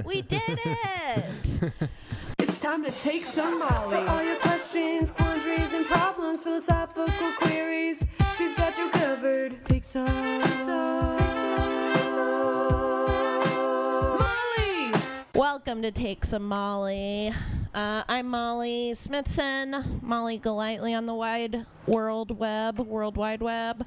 We did it! It's time to take some Molly. For all your questions, quandaries, and problems, philosophical queries, she's got you covered. Take some. Molly! Welcome to Take Some Molly. I'm Molly Smithson, Molly Golightly on the World Wide Web,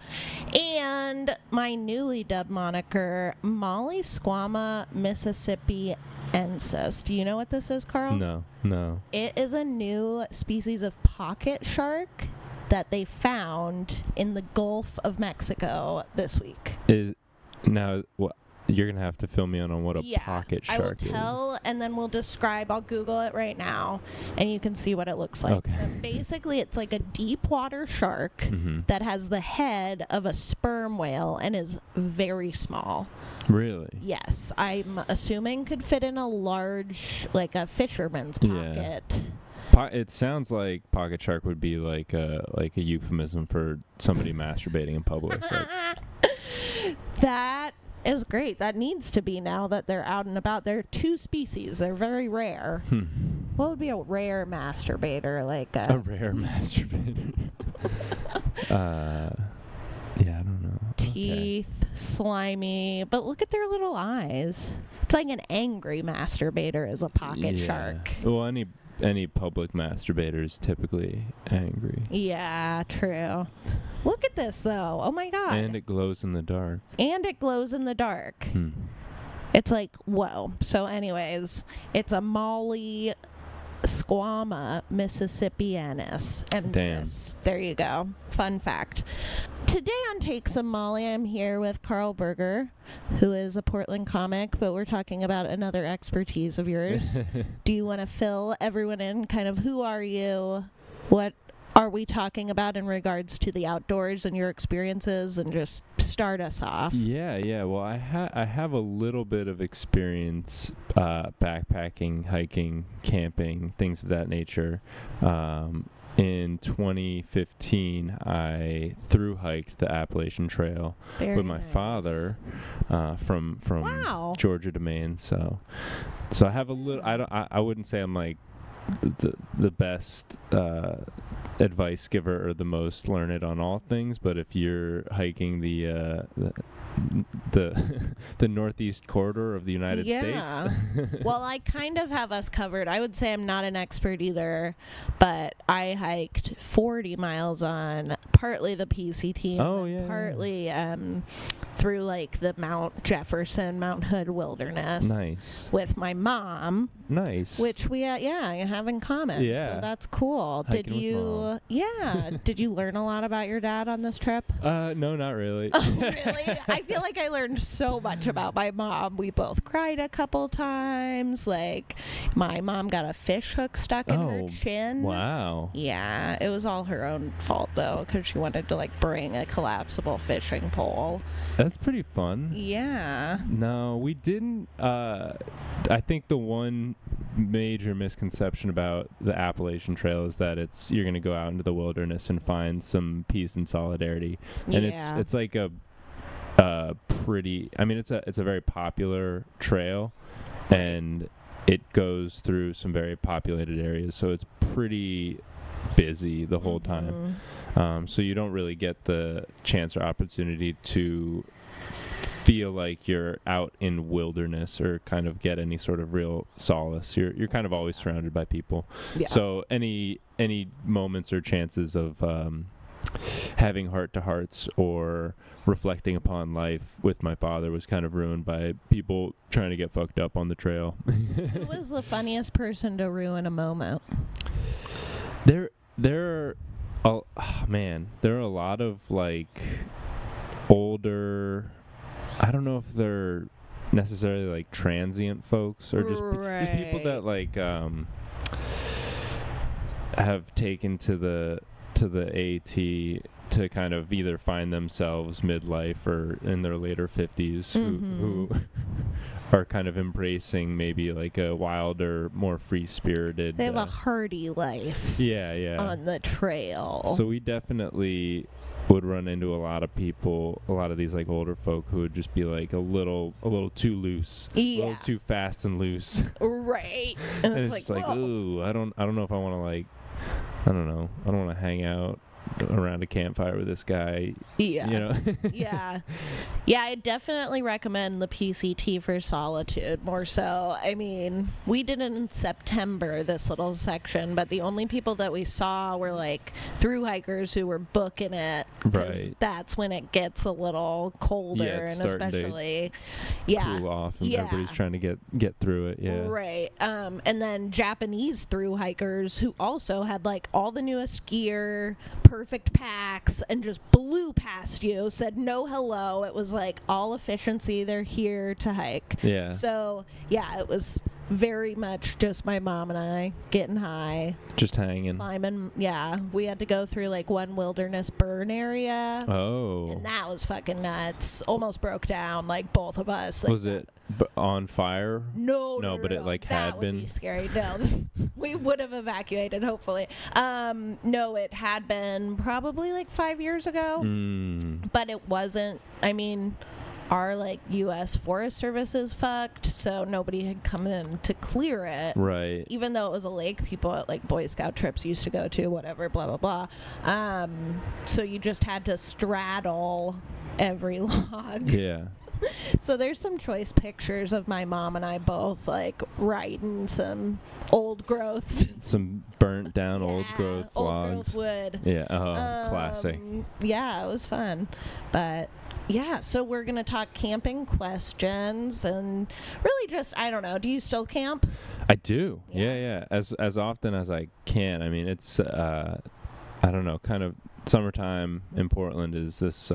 and my newly dubbed moniker, Molly Squama Mississippiensis. Do you know what this is, Carl? No. It is a new species of pocket shark that they found in the Gulf of Mexico this week. You're going to have to fill me in on what a pocket shark is. I will tell, and then we'll describe. I'll Google it right now, and you can see what it looks like. Okay. But basically, it's like a deep water shark that has the head of a sperm whale and is very small. Really? Yes. I'm assuming could fit in a large, like a fisherman's pocket. Yeah. It sounds like pocket shark would be like a euphemism for somebody masturbating in public. Right? That is great. That needs to be now that they're out and about. There are two species. They're very rare. What would be a rare masturbator? A rare masturbator. Yeah, I don't know. Teeth, slimy, but look at their little eyes. It's like an angry masturbator is a pocket shark. Well, any public masturbator is typically angry. Yeah, true. Look at this, though. Oh, my God. And it glows in the dark. It's like, whoa. So, anyways, it's a Molly Squama Mississippiensis. Damn. There you go. Fun fact. Today on Take Some Molly, I'm here with Karl Berger, who is a Portland comic, but we're talking about another expertise of yours. Do you want to fill everyone in? Kind of, who are you? What are we talking about in regards to the outdoors and your experiences, and just start us off? Yeah. Well, I have a little bit of experience backpacking, hiking, camping, things of that nature. In 2015, I thru-hiked the Appalachian Trail with my father from Georgia to Maine. So I have a little. I wouldn't say I'm like the best advice giver or the most learned on all things, but if you're hiking the northeast corridor of the United States. Well, I kind of have us covered. I would say I'm not an expert either, but I hiked 40 miles on partly the PCT and partly through like the Mount Jefferson, Mount Hood wilderness. Nice. With my mom. Nice. Which we have in common. Yeah. So that's cool. Hiking Did you did you learn a lot about your dad on this trip? No, not really. Oh, really? I feel like I learned so much about my mom. We both cried a couple times. Like, my mom got a fish hook stuck in her chin. Wow. Yeah, it was all her own fault, though, because she wanted to, like, bring a collapsible fishing pole. That's pretty fun. Yeah. No, we didn't. I think the one major misconception about the Appalachian Trail is that you're going to go out into the wilderness and find some peace and solidarity. And it's like a pretty, I mean, it's a very popular trail, and it goes through some very populated areas, so it's pretty busy the whole time. So you don't really get the chance or opportunity to feel like you're out in wilderness or kind of get any sort of real solace. You're kind of always surrounded by people. Yeah. So any moments or chances of having heart-to-hearts or reflecting upon life with my father was kind of ruined by people trying to get fucked up on the trail. Who was the funniest person to ruin a moment? There are a lot of like older, I don't know if they're necessarily like transient folks or just people that like have taken to the AT to kind of either find themselves midlife or in their later 50s who are kind of embracing maybe like a wilder, more free-spirited. They have a hardy life. Yeah. On the trail. So we definitely would run into a lot of these like older folk who would just be like a little too loose, a little too fast and loose. Right. And it's just like, ooh, I don't know if I want to like, I don't know, I don't want to hang out around a campfire with this guy. Yeah. You know? Yeah. Yeah, I definitely recommend the PCT for solitude more so. I mean, we did it in September, this little section, but the only people that we saw were like thru-hikers who were booking it. Right. That's when it gets a little colder, it's and starting especially to cool off, and everybody's trying to get through it. Yeah. Right. And then Japanese thru-hikers who also had like all the newest gear, perfect packs, and just blew past you, said no hello. It was like all efficiency. They're here to hike. Yeah. So yeah, it was very much just my mom and I getting high, just hanging, climbing. Yeah, we had to go through like one wilderness burn area. Oh. And that was fucking nuts. Almost broke down, like both of us. Like, was it on fire? No, but it like had been. That would be scary. No, we would have evacuated, hopefully. No, it had been probably like 5 years ago, but it wasn't. I mean, our like U.S. Forest Service is fucked, so nobody had come in to clear it. Right. Even though it was a lake people at like Boy Scout trips used to go to, whatever, blah blah blah. So you just had to straddle every log. Yeah. So there's some choice pictures of my mom and I both like riding some old growth, some burnt down old growth logs, growth wood. Yeah. Classic. Yeah, it was fun, but yeah. So we're gonna talk camping questions and really just, I don't know. Do you still camp? I do. Yeah. As often as I can. I mean, it's I don't know. Kind of summertime in Portland is this.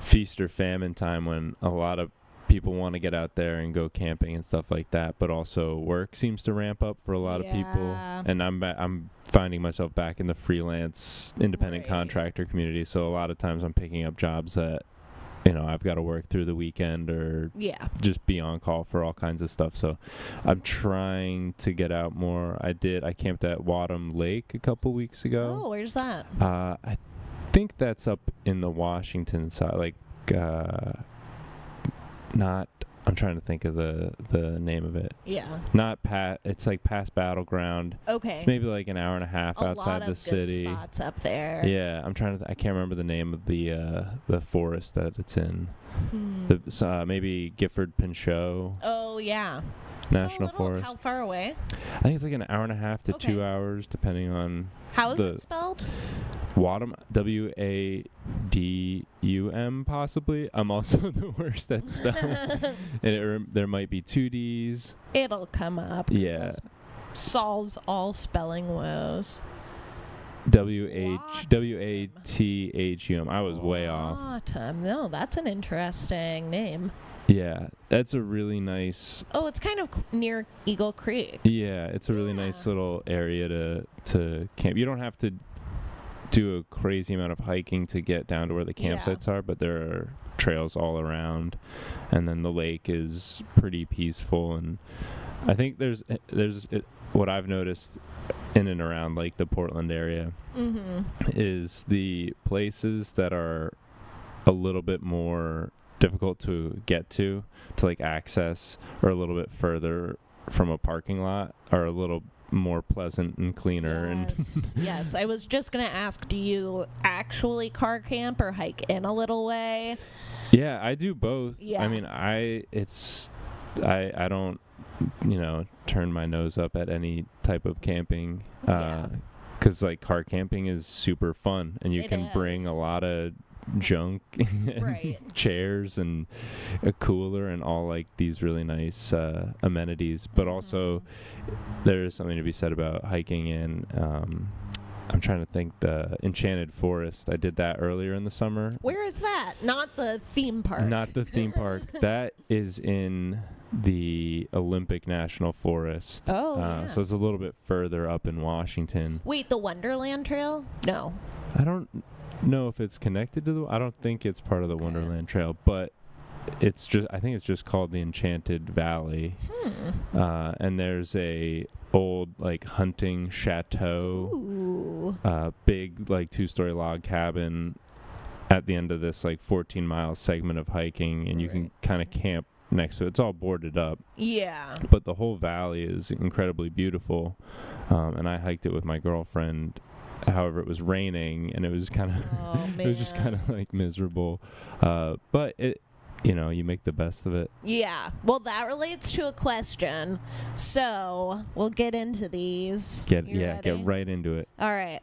Feast or famine time when a lot of people want to get out there and go camping and stuff like that, but also work seems to ramp up for a lot of people, and I'm finding myself back in the freelance independent contractor community, so a lot of times I'm picking up jobs that, you know, I've got to work through the weekend or just be on call for all kinds of stuff. So I'm trying to get out more. I camped at Wadham Lake a couple weeks ago. Oh, where's that? I think that's up in the Washington side, like not, I'm trying to think of the name of it. Yeah. Not it's like past Battleground. Okay. It's maybe like an hour and a half outside the city. Good spots up there. Yeah, I'm trying to I can't remember the name of the forest that it's in. Maybe Gifford Pinchot. Oh yeah. National Forest. How far away? I think it's like an hour and a half to 2 hours, depending on. How is it spelled? Wadham, Wadum, possibly. I'm also the worst at spelling. And there might be 2 Ds. It'll come up. Yeah. Solves all spelling woes. Wathum. I was way off. Wathum. No, that's an interesting name. Yeah, that's a really nice. Oh, it's kind of near Eagle Creek. Yeah, it's a really nice little area to camp. You don't have to do a crazy amount of hiking to get down to where the campsites are, but there are trails all around, and then the lake is pretty peaceful. And I think there's what I've noticed in and around like the Portland area is the places that are a little bit more difficult to get to like access, or a little bit further from a parking lot, are a little more pleasant and cleaner. Yes, I was just gonna ask, do you actually car camp or hike in a little way? Yeah, I do both. Yeah. I mean, I don't, turn my nose up at any type of camping, because like car camping is super fun, and you can bring a lot of junk and chairs and a cooler and all like these really nice amenities, but also there's something to be said about hiking in I'm trying to think, the Enchanted Forest. I did that earlier in the summer. Where is that? Not the theme park. Not the theme park. That is in the Olympic National Forest. Oh, so it's a little bit further up in Washington. Wait, the Wonderland Trail? No. I don't know if it's connected to I don't think it's part of the Wonderland Trail, but I think it's just called the Enchanted Valley. And there's a old like hunting chateau, big like 2-story log cabin at the end of this like 14-mile segment of hiking, and you can kind of camp next to it. It's all boarded up. Yeah. But the whole valley is incredibly beautiful. And I hiked it with my girlfriend. However, it was raining, and it was kind of it was just kind of like miserable. But it, you make the best of it. Yeah. Well, that relates to a question. So we'll get into these. Get right into it. All right.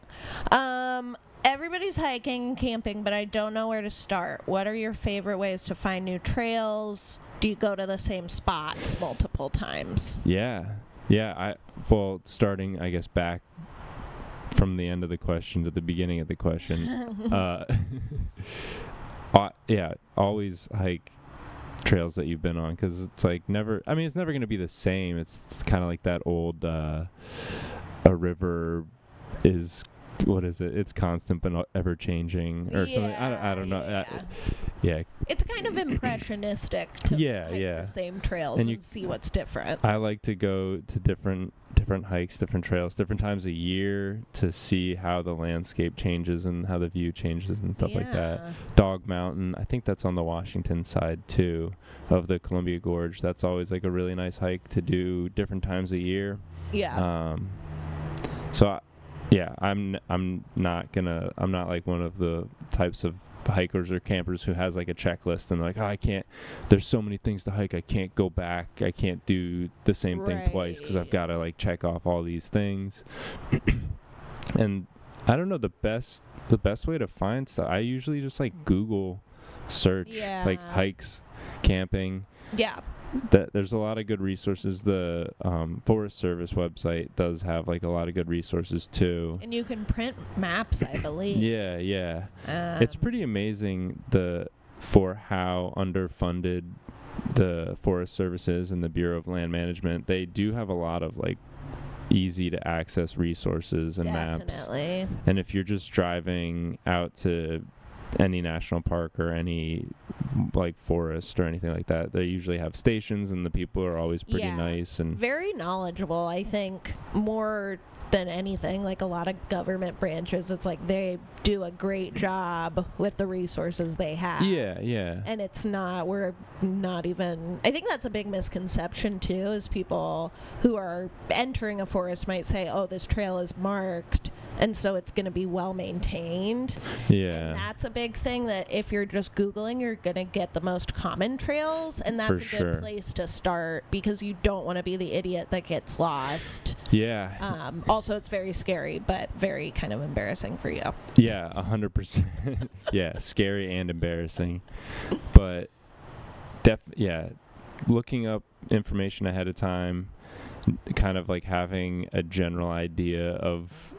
Everybody's hiking and camping, but I don't know where to start. What are your favorite ways to find new trails? Do you go to the same spots multiple times? Yeah. Starting, I guess, back from the end of the question to the beginning of the question. Always hike trails that you've been on, because it's like it's never going to be the same. It's kind of like that old a river is, what is it? It's constant but ever changing or something. I don't know. It's kind of impressionistic to hike the same trails and see what's different. I like to go to different hikes, different trails, different times a year to see how the landscape changes and how the view changes and stuff like that. Dog Mountain, I think that's on the Washington side too of the Columbia Gorge. That's always like a really nice hike to do different times a year. I'm not like one of the types of hikers or campers who has like a checklist and like, there's so many things to hike, I can't go back, I can't do the same thing twice because I've got to like check off all these things. And I don't know, the best way to find stuff, I usually just like Google search like hikes, camping. There's a lot of good resources. The Forest Service website does have like a lot of good resources too. And you can print maps, I believe. It's pretty amazing for how underfunded the Forest Service is and the Bureau of Land Management. They do have a lot of like easy to access resources and maps. And if you're just driving out to any national park or any like forest or anything like that, they usually have stations and the people are always pretty nice and very knowledgeable. I think more than anything, like a lot of government branches, it's like they do a great job with the resources they have. And we're not even, I think that's a big misconception too, is people who are entering a forest might say, oh, this trail is marked and so it's going to be well maintained. And that's a big thing, that if you're just Googling, you're going to get the most common trails, and that's a good place to start, because you don't want to be the idiot that gets lost. Also, it's very scary, but very kind of embarrassing for you. 100%. Scary and embarrassing. But looking up information ahead of time, kind of like having a general idea of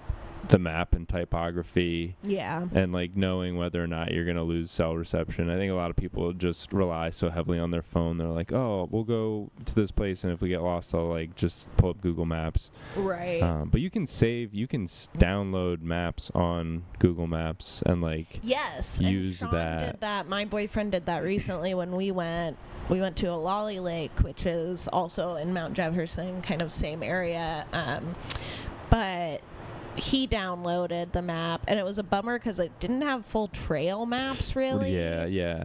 the map and typography, and like knowing whether or not you're going to lose cell reception. I think a lot of people just rely so heavily on their phone. They're like, oh, we'll go to this place, and if we get lost, I'll like just pull up Google Maps. But you can download maps on Google Maps and like use and Sean did that. My boyfriend did that recently when we went to a Lolly Lake, which is also in Mount Jefferson, kind of same area, but he downloaded the map, and it was a bummer because it didn't have full trail maps, really.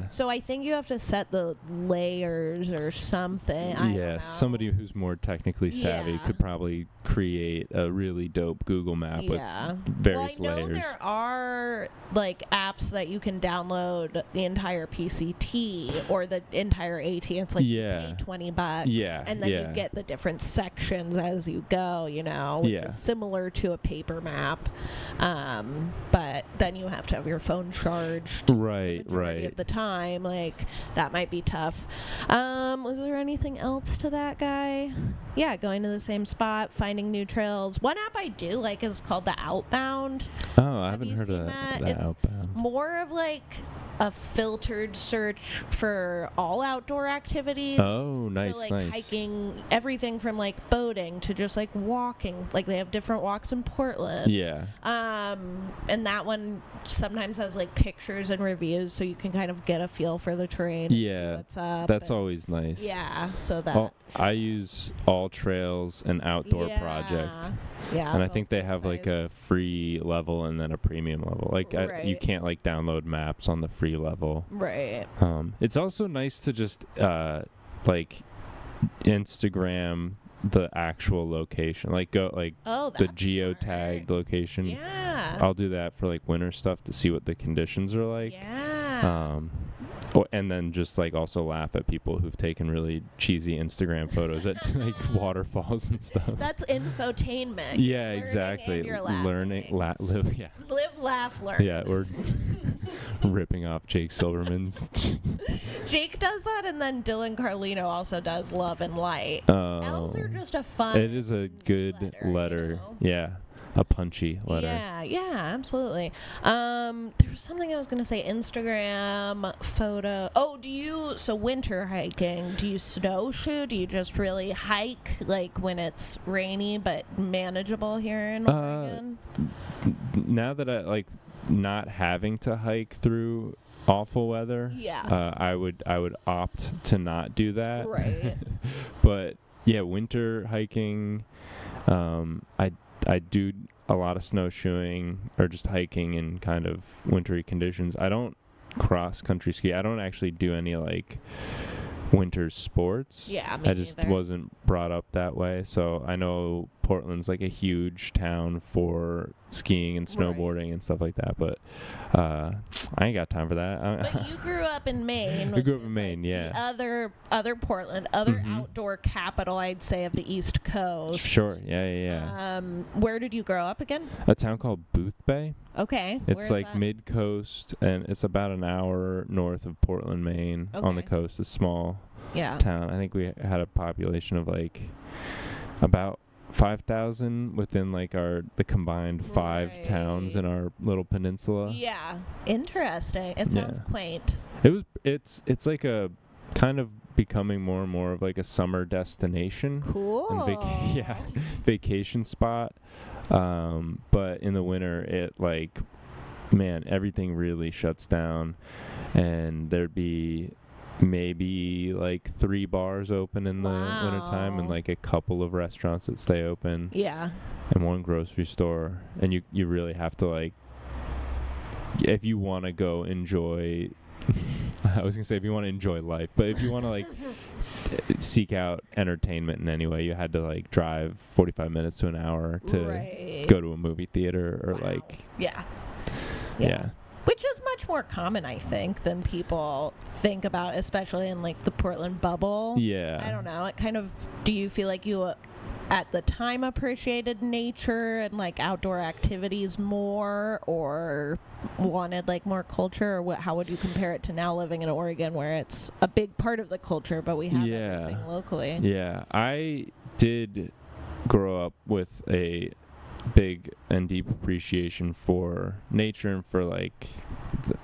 So I think you have to set the layers or something. I don't know. Somebody who's more technically savvy could probably create a really dope Google map with various layers. I know there are like apps that you can download the entire PCT or the entire AT. It's like you pay $20, and then you get the different sections as you go, which is similar to a paper map, but then you have to have your phone charged the majority of the time. Like, that might be tough. Was there anything else to that guy? Going to the same spot, finding new trails. One app I do like is called the Outbound. I haven't heard of that. It's Outbound. More of like a filtered search for all outdoor activities. Oh, nice, so like nice. hiking, everything from like boating to just like walking. Like they have different walks in Portland. Yeah. And that one sometimes has like pictures and reviews, so you can kind of get a feel for the terrain. And see what's up. That's always nice. Yeah. So that. I use All Trails and Outdoor Project. Yeah. And I think they have like a free level and then a premium level. Like you can't like download maps on the free level. Right. It's also nice to just like Instagram the actual location, like go like the geotagged location. Yeah. I'll do that for like winter stuff to see what the conditions are like. Yeah. And then just like also laugh at people who've taken really cheesy Instagram photos at like waterfalls and stuff. That's infotainment. Yeah, exactly. Learning, live. Yeah. Live, laugh, learn. Yeah, we're ripping off Jake Silverman's. Jake does that, and then Dylan Carlino also does Love and Light. L's are just a fun. It is a good letter. You know? Yeah. A punchy letter. Yeah, absolutely. There was something I was going to say. Instagram photo. Oh, so winter hiking, do you snowshoe? Do you just really hike like when it's rainy but manageable here in Oregon? Now that I like not having to hike through awful weather, I would opt to not do that. Right. But yeah, winter hiking, I do a lot of snowshoeing or just hiking in kind of wintry conditions. I don't cross country ski. I don't actually do any like winter sports. Yeah, me I just neither. wasn't brought up that way. So I know Portland's like a huge town for skiing and snowboarding and stuff like that, but I ain't got time for that. But you grew up in Maine. I grew up in Maine, yeah. The other Portland, outdoor capital, I'd say, of the East Coast. Sure, yeah. Where did you grow up again? A town called Boothbay. Okay. It's like mid-coast, and it's about an hour north of Portland, Maine, on the coast. A small town. I think we had a population of like about 5,000 within like the combined 5 towns in our little peninsula. Yeah, interesting. It sounds quaint. It's like a kind of becoming more and more of like a summer destination. Cool. And vacation spot. But in the winter, it like, man, everything really shuts down, and there'd be maybe like 3 bars open in the wintertime and like a couple of restaurants that stay open. Yeah. And 1 grocery store. And you really have to like, if you want to go enjoy, I was going to say if you want to enjoy life, but if you want to like seek out entertainment in any way, you had to like drive 45 minutes to an hour to go to a movie theater or like. Yeah. Which is much more common, I think, than people think about, especially in like the Portland bubble. Yeah. I don't know. It kind of, do you feel like you at the time appreciated nature and like outdoor activities more, or wanted like more culture, or how would you compare it to now living in Oregon where it's a big part of the culture, but we have everything locally? Yeah. I did grow up with a big and deep appreciation for nature and for like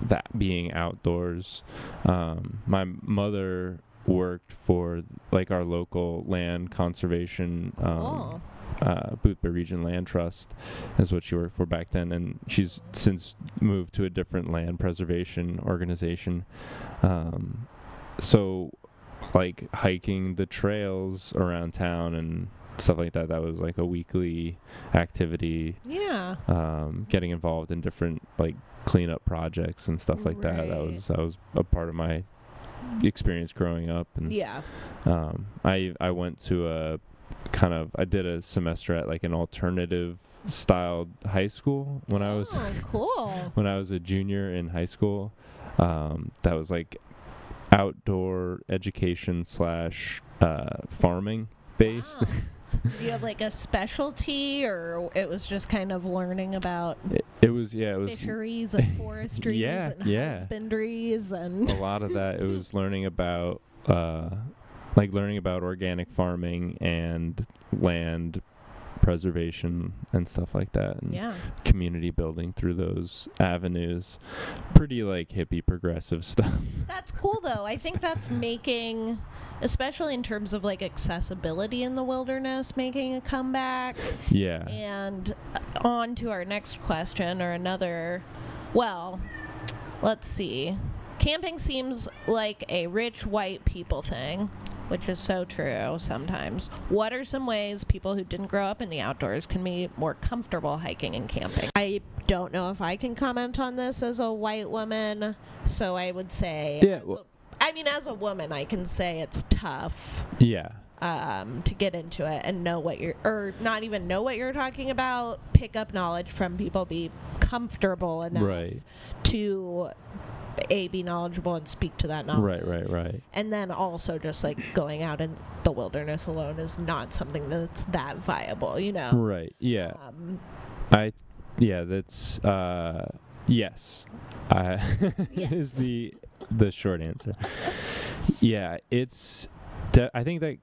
that being outdoors. My mother worked for like our local land conservation Boothbay Region Land Trust is what she worked for back then, and she's since moved to a different land preservation organization. So like hiking the trails around town and stuff like that was like a weekly activity. Getting involved in different like cleanup projects and stuff like that was a part of my experience growing up. And I went to I did a semester at like an alternative styled high school when I was when I was a junior in high school. That was like outdoor education / farming based. Wow. Did you have like a specialty, or it was just kind of learning about it was fisheries and forestries and husbandries and a lot of that? It was learning about organic farming and land preservation and stuff like that, and Yeah. community building through those avenues. Pretty like hippie progressive stuff. That's cool, though. I think that's making, especially in terms of like accessibility in the wilderness, making a comeback. Yeah. And on to our next question, or another. Well, let's see. Camping seems like a rich white people thing, which is so true sometimes. What are some ways people who didn't grow up in the outdoors can be more comfortable hiking and camping? I don't know if I can comment on this as a white woman, so I would say, Yeah, as a woman, I can say it's tough Yeah. to get into it and know what or not even know what you're talking about, pick up knowledge from people, be comfortable enough Right. to be knowledgeable and speak to that knowledge. Right. And then also just like going out in the wilderness alone is not something that's that viable, Right. Yeah. That's yes. Yes. Is the short answer. Yeah, it's I think that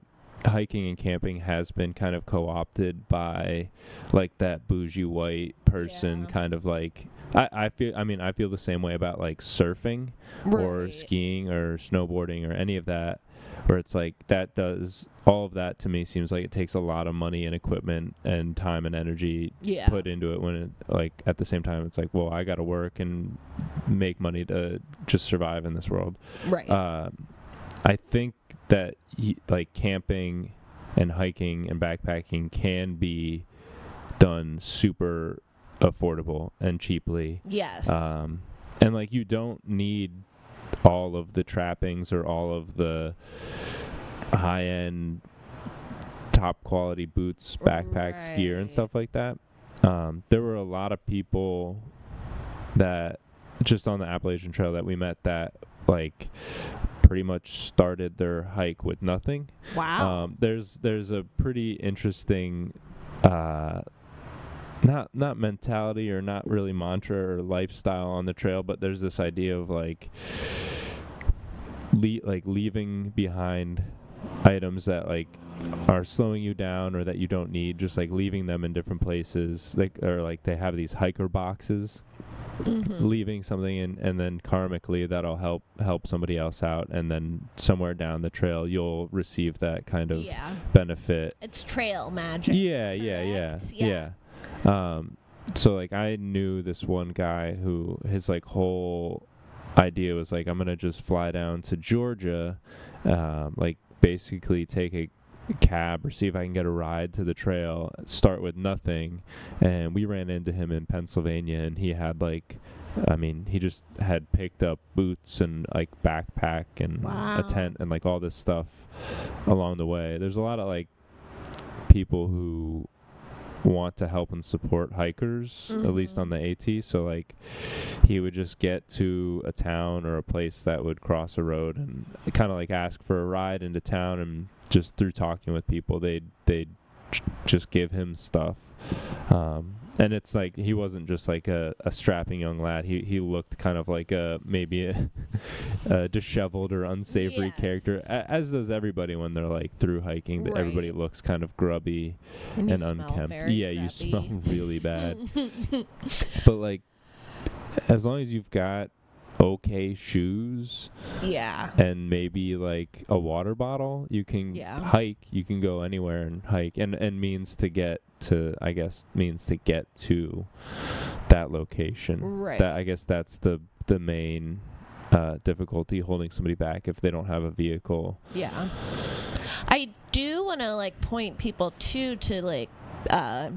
hiking and camping has been kind of co-opted by like that bougie white person. Yeah. Kind of like I feel the same way about like surfing or Right. skiing or snowboarding or any of that, where it's like that does all of that to me seems like it takes a lot of money and equipment and time and energy Yeah. put into it, when it like at the same time it's like, well, I got to work and make money to just survive in this world. Right. I think that like camping and hiking and backpacking can be done super affordable and cheaply. Yes. And like you don't need all of the trappings or all of the high-end top quality boots, backpacks, gear and Right. stuff like that. There were a lot of people that just on the Appalachian Trail that we met that like pretty much started their hike with nothing. Wow. There's a pretty interesting not mentality or not really mantra or lifestyle on the trail, but there's this idea of like leaving behind items that like are slowing you down or that you don't need, just like leaving them in different places, like, or like they have these hiker boxes. Mm-hmm. Leaving something in, and then karmically that'll help somebody else out, and then somewhere down the trail you'll receive that kind of benefit. It's trail magic. Yeah. So like I knew this one guy who his like whole idea was like, I'm gonna just fly down to Georgia, like basically take a cab or see if I can get a ride to the trail, start with nothing. And we ran into him in Pennsylvania, and he had like, he just had picked up boots and like backpack and Wow. a tent and like all this stuff along the way. There's a lot of like people who want to help and support hikers, at least on the AT. So like he would just get to a town or a place that would cross a road and kind of like ask for a ride into town, and just through talking with people they'd just give him stuff. And it's like he wasn't just like a strapping young lad. He looked kind of like maybe a disheveled or unsavory character, as does everybody when they're like through hiking. That everybody looks kind of grubby and unkempt. Yeah, you smell really bad. But like, as long as you've got okay shoes, and maybe like a water bottle, you can hike. You can go anywhere and hike, and means to get to that location. Right. That, I guess that's the main difficulty holding somebody back if they don't have a vehicle. Yeah. I do want to like point people to like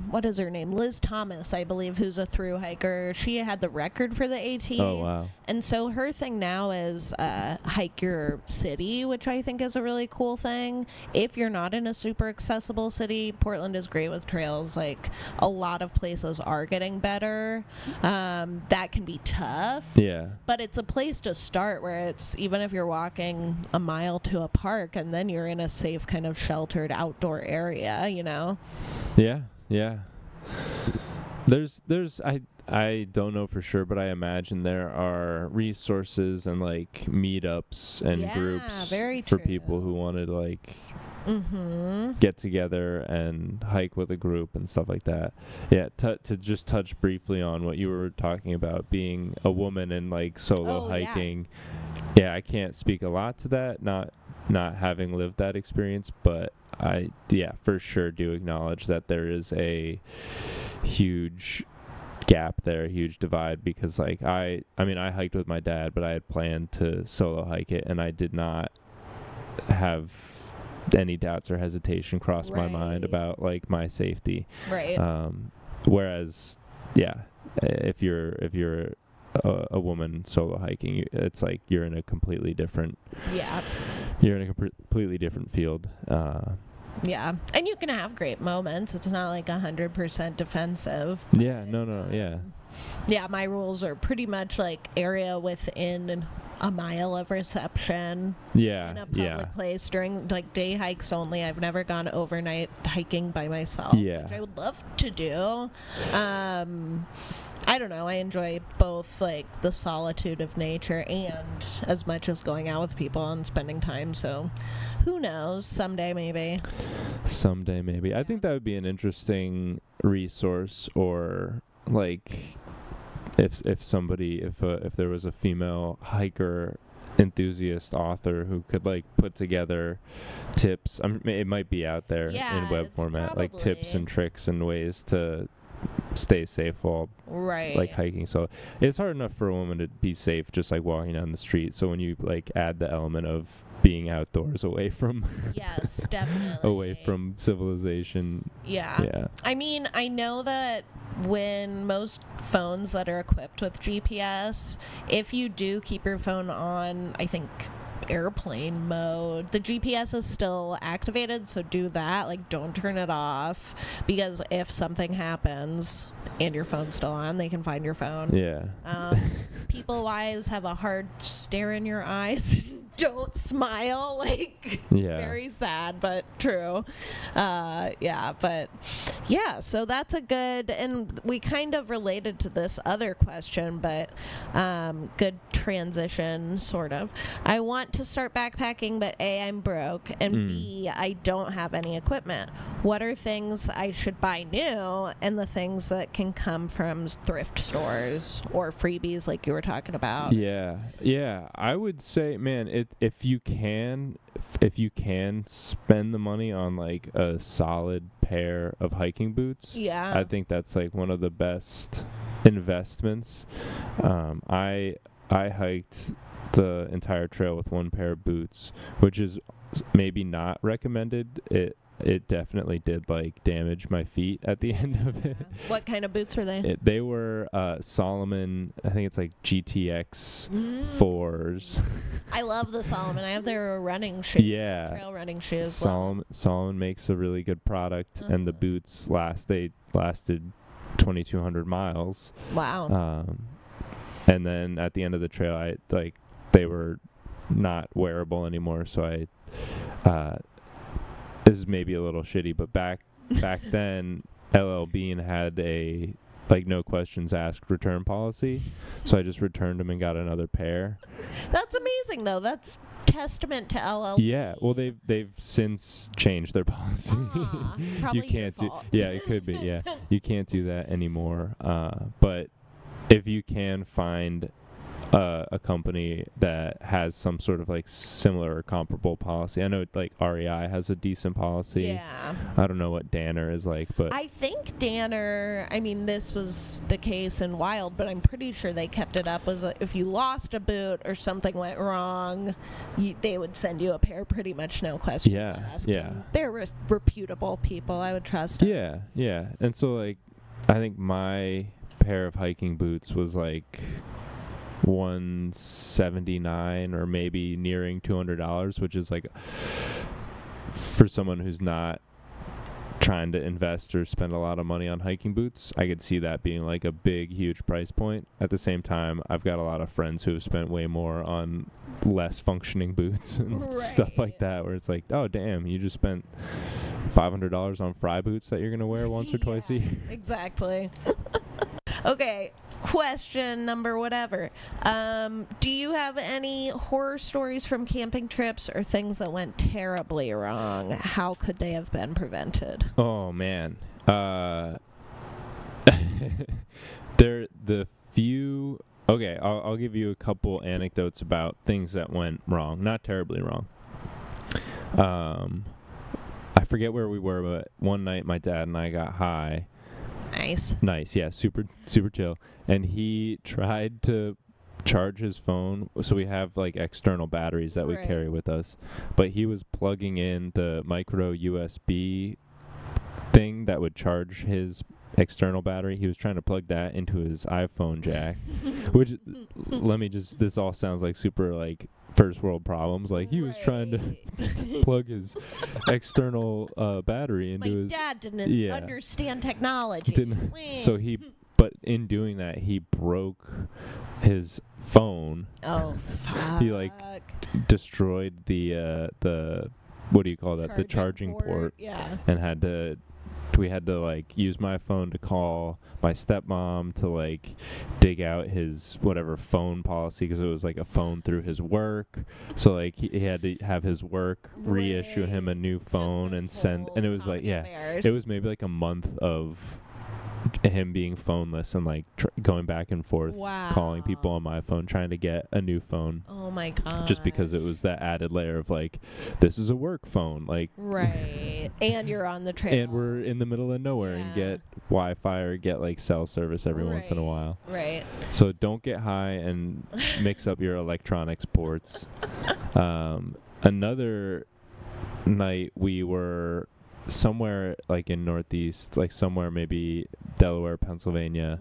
what is her name? Liz Thomas, I believe, who's a thru hiker. She had the record for the AT. Oh, wow. And so her thing now is hike your city, which I think is a really cool thing. If you're not in a super accessible city, Portland is great with trails. Like a lot of places are getting better. That can be tough. Yeah. But it's a place to start where it's, even if you're walking a mile to a park and then you're in a safe kind of sheltered outdoor area, Yeah. There's I don't know for sure, but I imagine there are resources and like meetups and groups very for true. people who want to like get together and hike with a group and stuff like that. Yeah, to just touch briefly on what you were talking about, being a woman and like solo hiking. Yeah, I can't speak a lot to that, not having lived that experience, but I for sure do acknowledge that there is a huge gap there, a huge divide, because like I mean I hiked with my dad, but I had planned to solo hike it, and I did not have any doubts or hesitation cross my mind about like my safety. Right. Whereas if you're a woman solo hiking, it's like you're in a completely different field. Yeah, and you can have great moments. It's not like 100% defensive. Yeah, no, yeah. Yeah, my rules are pretty much like area within a mile of reception. Yeah, in a public place during like day hikes only. I've never gone overnight hiking by myself. Yeah, which I would love to do. I don't know. I enjoy both like the solitude of nature and as much as going out with people and spending time. So who knows? Someday maybe. I think that would be an interesting resource, or like if there was a female hiker enthusiast author who could like put together tips. It might be out there in web format, like tips and tricks and ways to stay safe while like hiking. So it's hard enough for a woman to be safe just like walking down the street, so when you like add the element of being outdoors away from yes, definitely away from civilization. Yeah, I mean, I know that when most phones that are equipped with GPS, if you do keep your phone on, I think airplane mode, the GPS is still activated, so do that. Like, don't turn it off, because if something happens and your phone's still on, they can find your phone. People wise have a hard stare in your eyes. Don't smile, like very sad but true. So that's a good, and we kind of related to this other question, but good transition sort of. I want to start backpacking, but A, I'm broke, and B, I don't have any equipment. What are things I should buy new, and the things that can come from thrift stores or freebies like you were talking about? I would say, man, if you can spend the money on like a solid pair of hiking boots, I think that's like one of the best investments. I hiked the entire trail with one pair of boots, which is maybe not recommended. It definitely did like damage my feet at the end of it. What kind of boots were they? They were Solomon, I think it's like GTX 4s. I love the Solomon. I have their running shoes. Yeah. Trail running shoes. Solomon makes a really good product, and the boots lasted 2,200 miles. Wow. And then at the end of the trail, they were not wearable anymore, so this is maybe a little shitty, but back then, LL Bean had a like no questions asked return policy, so I just returned them and got another pair. That's amazing, though. That's testament to LL Bean. Yeah, well they've since changed their policy. Probably you can't your fault. it could be. Yeah, you can't do that anymore. But if you can find a company that has some sort of like similar or comparable policy. I know like REI has a decent policy. Yeah. I don't know what Danner is like, but I think Danner, I mean, this was the case in Wild, but I'm pretty sure they kept it up, was if you lost a boot or something went wrong, they would send you a pair, pretty much no questions asked. Yeah. And they're reputable people. I would trust them. Yeah. And so like I think my pair of hiking boots was like $179 or maybe nearing $200, which is like, for someone who's not trying to invest or spend a lot of money on hiking boots, I could see that being like a big, huge price point. At the same time, I've got a lot of friends who have spent way more on less functioning boots and stuff like that, where it's like, oh damn, you just spent $500 on fry boots that you're gonna wear once or twice a year. Exactly. Okay, question number whatever. Do you have any horror stories from camping trips or things that went terribly wrong? How could they have been prevented? Oh man. The few. Okay, I'll give you a couple anecdotes about things that went wrong. Not terribly wrong. I forget where we were, but one night my dad and I got high. Nice, yeah, super chill. And he tried to charge his phone, so we have like external batteries that we carry with us. But he was plugging in the micro USB thing that would charge his external battery. He was trying to plug that into his iPhone jack, which this all sounds like super like first world problems. Like he was trying to plug his external battery into his. My dad didn't understand technology. But in doing that, he broke his phone. Oh fuck! He like destroyed the what do you call that? The charging port. Yeah. And we had to like use my phone to call my stepmom to like dig out his whatever phone policy, because it was like a phone through his work. So like he had to have his work reissue him a new phone and send. And it was like it was maybe like a month of him being phoneless and like going back and forth calling people on my phone trying to get a new phone. Oh my god. Just because it was that added layer of like, this is a work phone, like and you're on the trail and we're in the middle of nowhere and get Wi-Fi or get like cell service every once in a while. So don't get high and mix up your electronics ports. Another night we were somewhere like in Northeast, like somewhere maybe Delaware, Pennsylvania.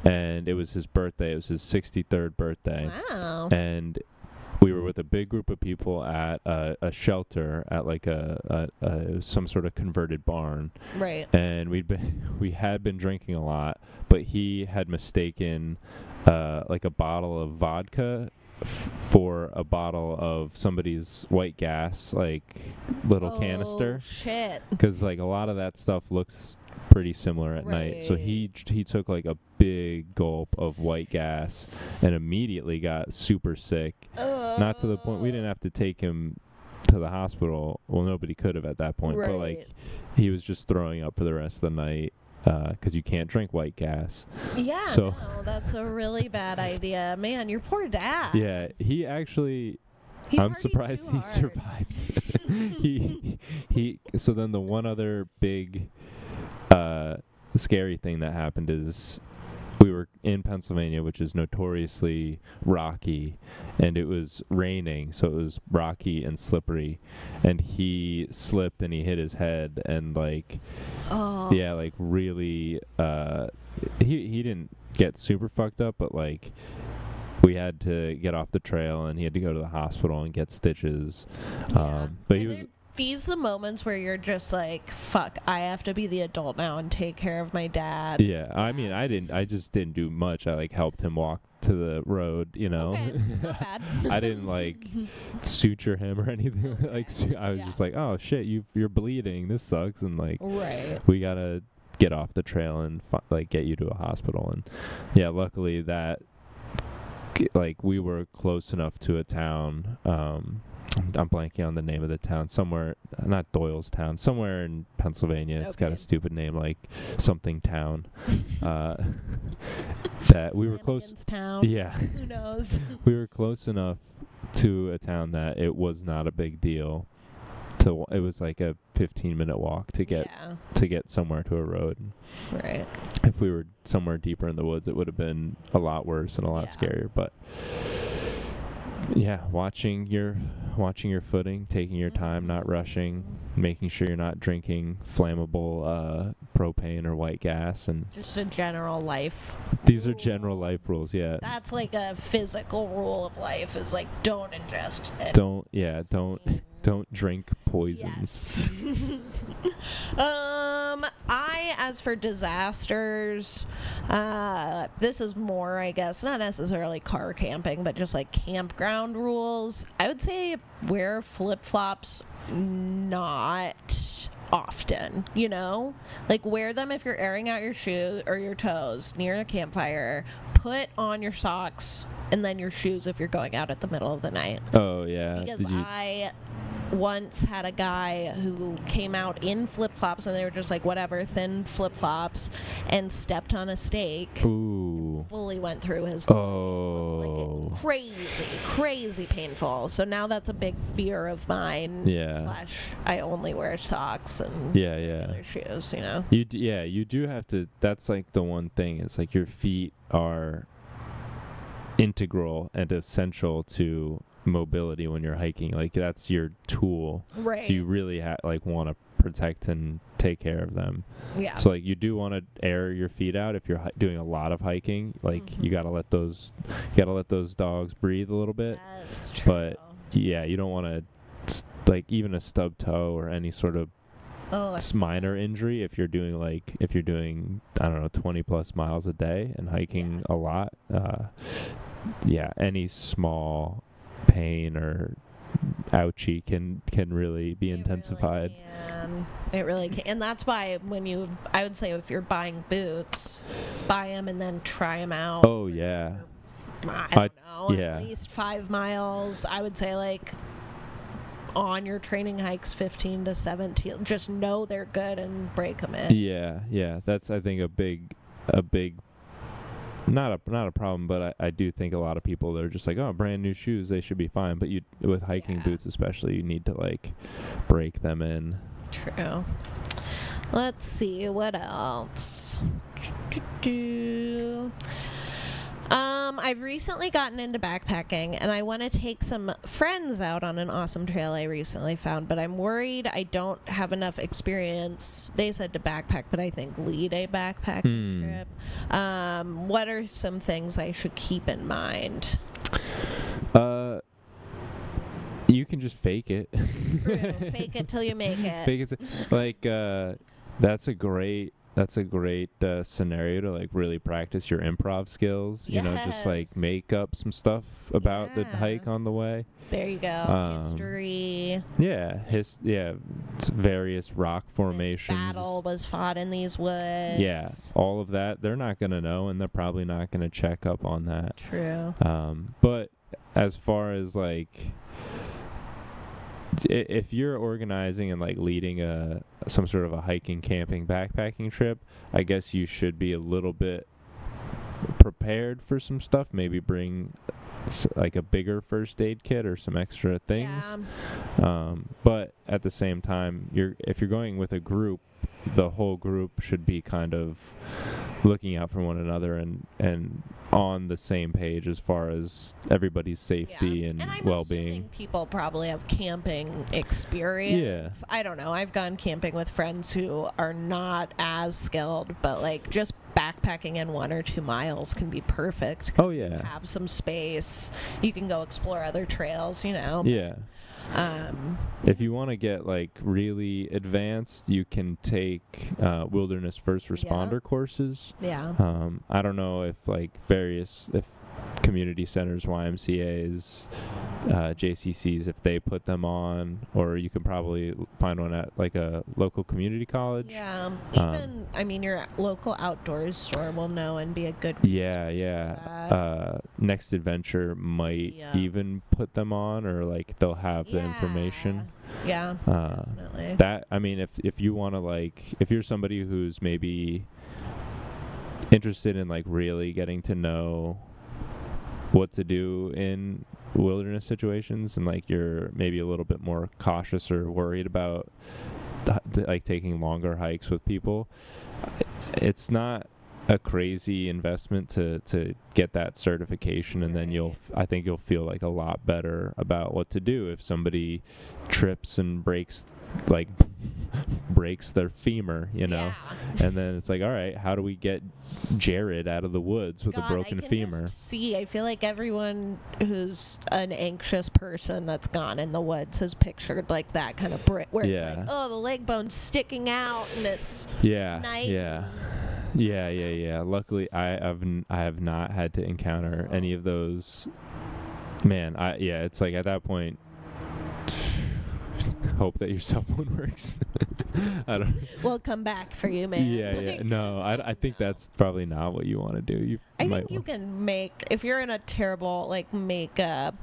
And it was his birthday. It was his 63rd birthday. Wow. And we were with a big group of people at a shelter at like some sort of converted barn. And we had been drinking a lot, but he had mistaken like a bottle of vodka for a bottle of somebody's white gas, like little canister. Shit. Because like a lot of that stuff looks pretty similar at night. So he took like a big gulp of white gas and immediately got super sick. Not to the point we didn't have to take him to the hospital. Well, nobody could have at that point. But like he was just throwing up for the rest of the night. Because you can't drink white gas. Yeah, so no, that's a really bad idea. Man, your poor dad. Yeah, he actually... I'm surprised he survived. So then the one other big scary thing that happened is we were in Pennsylvania, which is notoriously rocky, and it was raining, so it was rocky and slippery, and he slipped and he hit his head and like like really he didn't get super fucked up, but like we had to get off the trail and he had to go to the hospital and get stitches. But he was... These the moments where you're just like, fuck, I have to be the adult now and take care of my dad. Yeah, I mean, I just didn't do much. I like helped him walk to the road, you know. Okay, not bad. I didn't like suture him or anything. Like I was just like, oh shit, you're bleeding. This sucks, and like we gotta get off the trail and like get you to a hospital. And yeah, luckily that like we were close enough to a town. I'm blanking on the name of the town. Somewhere, not Doylestown, somewhere in Pennsylvania. It's got a stupid name like something town. That we were close. Town. Yeah. Who knows? We were close enough to a town that it was not a big deal. It was like a 15-minute walk to get somewhere to a road. Right. If we were somewhere deeper in the woods, it would have been a lot worse and a lot scarier. But yeah, watching your footing, taking your time, not rushing, making sure you're not drinking flammable propane or white gas, and just a general life. These are general life rules, yeah. That's like a physical rule of life, is like don't ingest don't drink poisons. Yes. As for disasters, this is more, I guess, not necessarily car camping, but just like campground rules. I would say wear flip-flops not often, you know? Like, wear them if you're airing out your shoes or your toes near a campfire. Put on your socks and then your shoes if you're going out at the middle of the night. Oh, yeah. Because I once had a guy who came out in flip-flops, and they were just like, whatever, thin flip-flops, and stepped on a stake. Ooh. Fully went through his Oh. like, crazy painful. So now that's a big fear of mine. Yeah. / I only wear socks and Yeah. regular shoes, you know? You do have to, that's like the one thing, is like your feet are integral and essential to mobility when you're hiking. Like, that's your tool. Right. So you really want to protect and take care of them. Yeah. So like, you do want to air your feet out if you're doing a lot of hiking. Like, you gotta let those dogs breathe a little bit. Yes, true. But yeah, you don't want to like even a stub toe or any sort of minor injury if you're doing I don't know 20 plus miles a day and hiking a lot. Any small pain or ouchie can really be intensified. It really can. And that's why I would say if you're buying boots, buy them and then try them out. Oh yeah. I don't know. Yeah. At least 5 miles. I would say, like, on your training hikes, 15 to 17. Just know they're good and break them in. Yeah. That's, I think, a big not a problem, but I do think a lot of people, they're just like, oh, brand new shoes, they should be fine. But with hiking boots especially, you need to like break them in. True. Let's see what else. I've recently gotten into backpacking, and I want to take some friends out on an awesome trail I recently found, but I'm worried I don't have enough experience. They said to backpack, but I think lead a backpacking trip. What are some things I should keep in mind? You can just fake it. True. Fake it till you make it. Fake it. Like, that's a great scenario to like really practice your improv skills. You know, just like make up some stuff about the hike on the way. There you go. History. Yeah, various rock formations. This battle was fought in these woods. Yeah, all of that. They're not gonna know, and they're probably not gonna check up on that. True. But as far as like, if you're organizing and like leading some sort of a hiking, camping, backpacking trip, I guess you should be a little bit prepared for some stuff. Maybe bring like a bigger first aid kit or some extra things. But at the same time, if you're going with a group, the whole group should be kind of looking out for one another and on the same page as far as everybody's safety and well-being. People probably have camping experience. I don't know. I've gone camping with friends who are not as skilled, but like just backpacking in 1 or 2 miles can be perfect. Oh yeah. You have some space. You can go explore other trails, you know. Yeah. If you want to get like really advanced, you can take wilderness first responder courses. I don't know if if community centers, YMCA's, JCCs, if they put them on, or you can probably find one at like a local community college. Even your local outdoors store will know and be a good resource. Next Adventure might even put them on, or like they'll have the information. Definitely. That, I mean, if you want to if you're somebody who's maybe interested in like really getting to know what to do in wilderness situations, and like you're maybe a little bit more cautious or worried about like taking longer hikes with people, it's not a crazy investment to get that certification, and then I think you'll feel like a lot better about what to do if somebody trips and breaks their femur, you know. And then it's like, all right, how do we get Jared out of the woods with a broken femur? I feel like everyone who's an anxious person that's gone in the woods has pictured like that kind of brick where it's like, oh, the leg bone's sticking out and it's night. Yeah. Luckily, I have not had to encounter any of those. Man, it's like at that point, hope that your cell phone works. I don't. We'll come back for you, man. Yeah. No, I think that's probably not what you want to do. I think you can make, if you're in a terrible, like, make a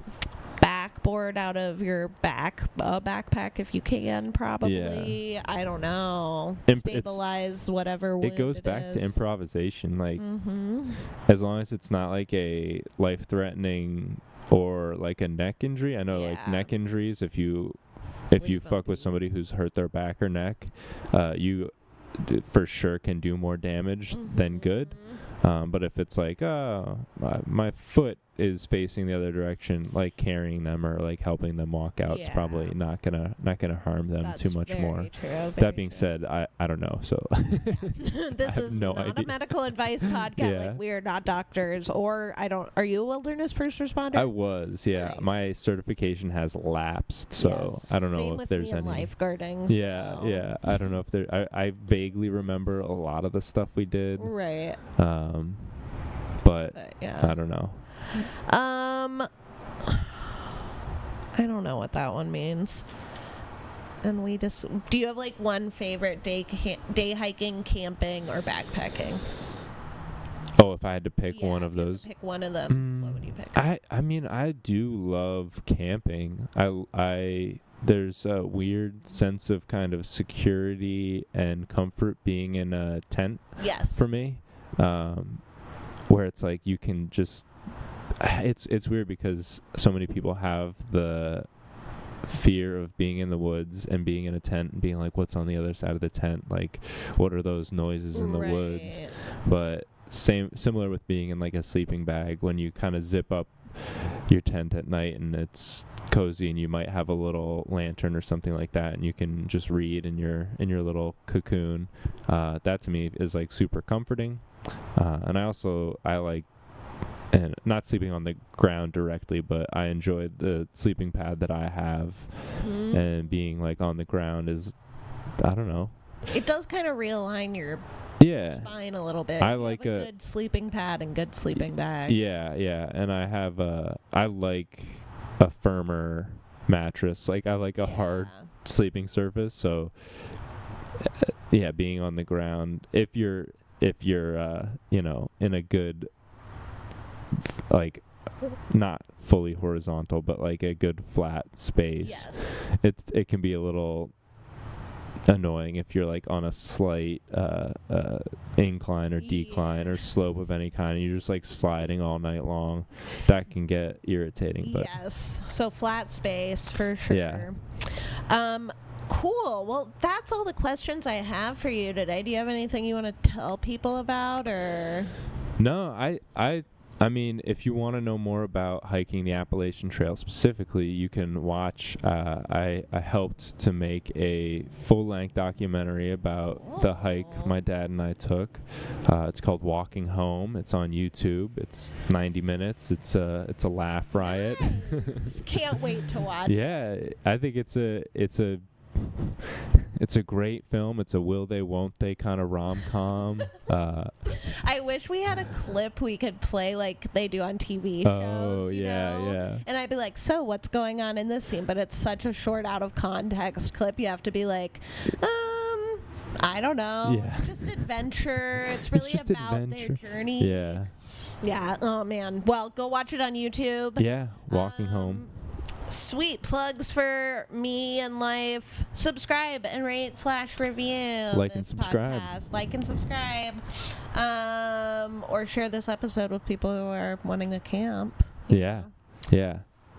backboard out of your backpack if you can, probably. Yeah. I don't know. Stabilize whatever wound it goes back is. to improvisation. Like, as long as it's not like a life-threatening or like a neck injury. I know like neck injuries, if you fuck with somebody who's hurt their back or neck, you for sure can do more damage than good. But if it's like, my foot is facing the other direction, like carrying them or like helping them walk out, it's probably not gonna harm them too much more. That being said, I don't know. So this is not a medical advice podcast. Like, we are not doctors, or are you a wilderness first responder? I was, Nice. My certification has lapsed, so I don't know Same if with there's me any lifeguarding. Yeah. I don't know if there. I vaguely remember a lot of the stuff we did. Right. But I don't know. I don't know what that one means. And do you have like one favorite day hiking, camping, or backpacking? Oh, if I had to pick one of those, pick one of them. What would you pick? I mean, I do love camping. There's a weird sense of kind of security and comfort being in a tent. Yes. For me, where it's like you can just. It's weird because so many people have the fear of being in the woods and being in a tent and being like, what's on the other side of the tent? Like, what are those noises in the woods? But similar with being in like a sleeping bag, when you kind of zip up your tent at night and it's cozy and you might have a little lantern or something like that and you can just read in your little cocoon. That to me is like super comforting. And I like, and not sleeping on the ground directly, but I enjoyed the sleeping pad that I have, and being like on the ground is, I don't know. It does kind of realign your spine a little bit. I like a good sleeping pad and good sleeping bag. Yeah, and I like a firmer mattress. Like I like a hard sleeping surface. So being on the ground, if you're in a good, like, not fully horizontal, but like a good flat space, it can be a little annoying if you're like on a slight incline or decline or slope of any kind and you're just like sliding all night long. That can get irritating. But so flat space for sure. Cool. Well, that's all the questions I have for you today. Do you have anything you want to tell people about, or? No, I mean, if you want to know more about hiking the Appalachian Trail specifically, you can watch. I helped to make a full-length documentary about the hike my dad and I took. It's called Walking Home. It's on YouTube. It's 90 minutes. It's a laugh riot. Nice. Can't wait to watch. Yeah, I think it's a great film. It's a will they, won't they kind of rom-com. I wish we had a clip we could play like they do on TV shows, you know? And I'd be like, so what's going on in this scene? But it's such a short, out of context clip. You have to be like, I don't know. Yeah. It's just adventure. It's really about their journey. Yeah. Oh, man. Well, go watch it on YouTube. Yeah. Walking Home. Sweet plugs for me and life. Subscribe and rate/review. Like and subscribe. Like and subscribe. Or share this episode with people who are wanting to camp. Yeah.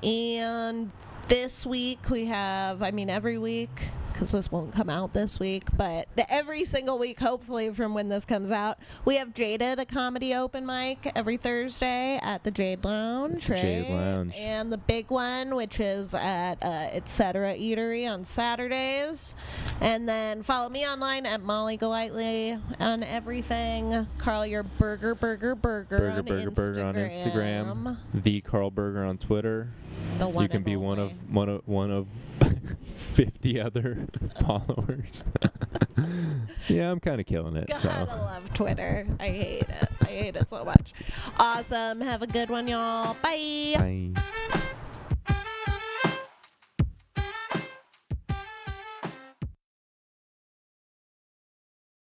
And this week we have, every week, because this won't come out this week, but every single week, hopefully from when this comes out, we have Jaded, a comedy open mic every Thursday at the Jade Lounge. Jade Lounge. And the big one, which is at Etc. Eatery on Saturdays. And then follow me online at Molly Golightly on everything. Karl, your burger on Instagram. The Karl Berger on Twitter. The one you can be one of 50 other followers. Yeah, I'm kind of killing it. Gotta love Twitter. I hate it so much. Awesome. Have a good one, y'all. Bye. Bye.